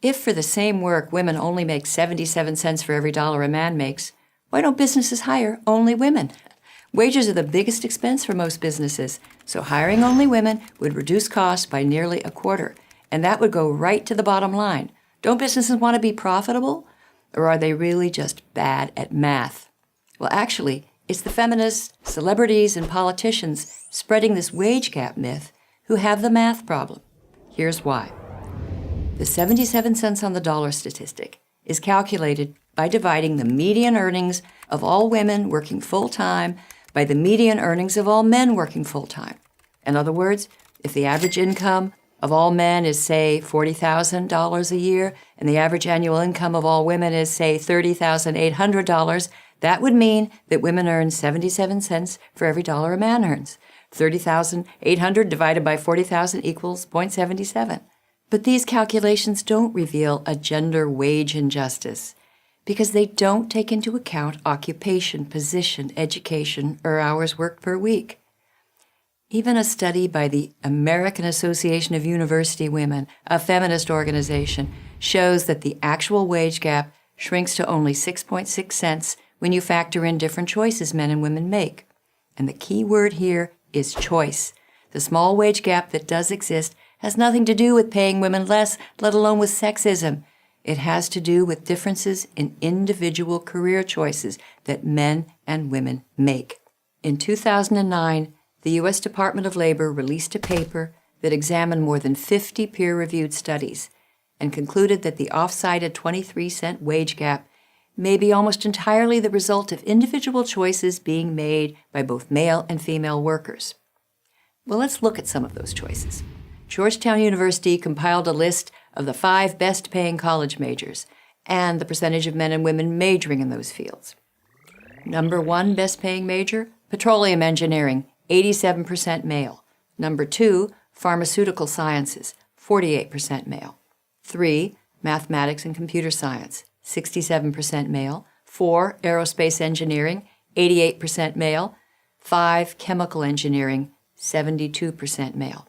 If for the same work women only make 77 cents for every dollar a man makes, why don't businesses hire only women? Wages are the biggest expense for most businesses, so hiring only women would reduce costs by nearly a quarter, and that would go right to the bottom line. Don't businesses want to be profitable? Or are they really just bad at math? Well, actually, it's the feminists, celebrities, and politicians spreading this wage gap myth who have the math problem. Here's why. The 77 cents on the dollar statistic is calculated by dividing the median earnings of all women working full-time by the median earnings of all men working full-time. In other words, if the average income of all men is, say, $40,000 a year, and the average annual income of all women is, say, $30,800, that would mean that women earn 77 cents for every dollar a man earns. 30,800 divided by 40,000 equals 0.77. But these calculations don't reveal a gender wage injustice because they don't take into account occupation, position, education, or hours worked per week. Even a study by the American Association of University Women, a feminist organization, shows that the actual wage gap shrinks to only 6.6 cents when you factor in different choices men and women make. And the key word here is choice. The small wage gap that does exist has nothing to do with paying women less, let alone with sexism. It has to do with differences in individual career choices that men and women make. In 2009, the U.S. Department of Labor released a paper that examined more than 50 peer-reviewed studies and concluded that the oft-cited 23-cent wage gap may be almost entirely the result of individual choices being made by both male and female workers. Well, let's look at some of those choices. Georgetown University compiled a list of the 5 best-paying college majors and the percentage of men and women majoring in those fields. Number 1 best-paying major, petroleum engineering, 87% male. Number 2, pharmaceutical sciences, 48% male. 3, mathematics and computer science, 67% male. 4, aerospace engineering, 88% male. 5, chemical engineering, 72% male.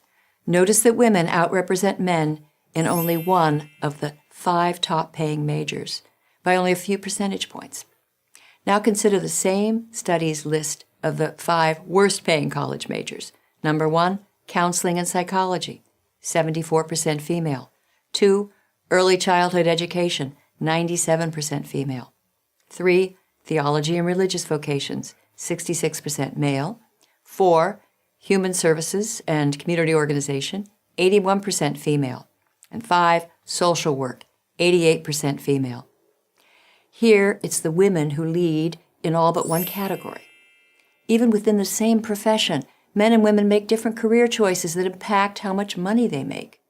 Notice that women outrepresent men in only one of the 5 top-paying majors by only a few percentage points. Now consider the same study's list of the 5 worst-paying college majors. Number 1, counseling and psychology, 74% female. 2, early childhood education, 97% female. 3, theology and religious vocations, 66% male. 4, human services and community organization, 81% female. And 5, social work, 88% female. Here, it's the women who lead in all but one category. Even within the same profession, men and women make different career choices that impact how much money they make.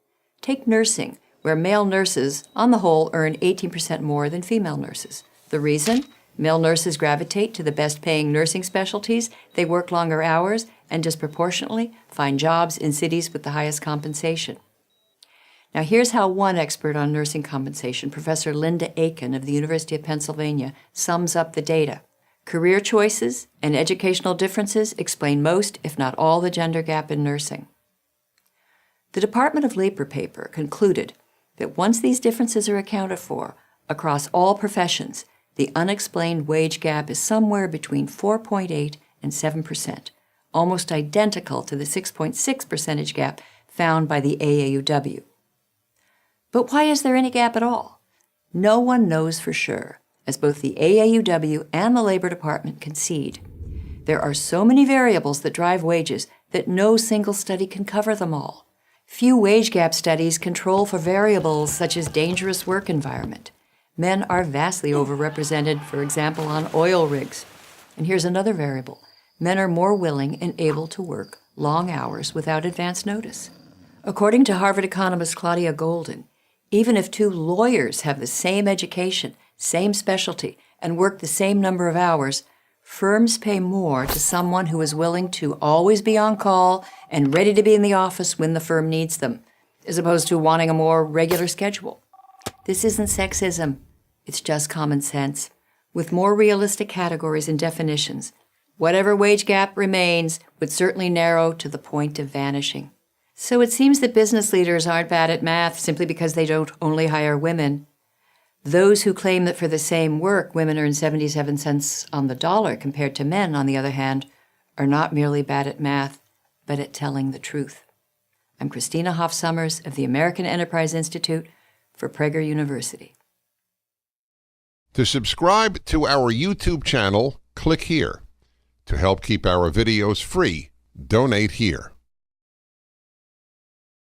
Take nursing, where male nurses, on the whole, earn 18% more than female nurses. The reason? Male nurses gravitate to the best-paying nursing specialties, they work longer hours, and disproportionately find jobs in cities with the highest compensation. Now here's how one expert on nursing compensation, Professor Linda Aiken of the University of Pennsylvania, sums up the data. Career choices and educational differences explain most, if not all, the gender gap in nursing. The Department of Labor paper concluded that once these differences are accounted for across all professions, the unexplained wage gap is somewhere between 4.8 and 7%, almost identical to the 6.6 percentage gap found by the AAUW. But why is there any gap at all? No one knows for sure, as both the AAUW and the Labor Department concede. There are so many variables that drive wages that no single study can cover them all. Few wage gap studies control for variables such as dangerous work environment. Men are vastly overrepresented, for example, on oil rigs. And here's another variable. Men are more willing and able to work long hours without advance notice. According to Harvard economist Claudia Golden, even if 2 lawyers have the same education, same specialty, and work the same number of hours, firms pay more to someone who is willing to always be on call and ready to be in the office when the firm needs them, as opposed to wanting a more regular schedule. This isn't sexism. It's just common sense. With more realistic categories and definitions, whatever wage gap remains would certainly narrow to the point of vanishing. So it seems that business leaders aren't bad at math simply because they don't only hire women. Those who claim that for the same work, women earn 77 cents on the dollar compared to men, on the other hand, are not merely bad at math, but at telling the truth. I'm Christina Hoff Sommers of the American Enterprise Institute for Prager University. To subscribe to our YouTube channel, click here. To help keep our videos free, donate here.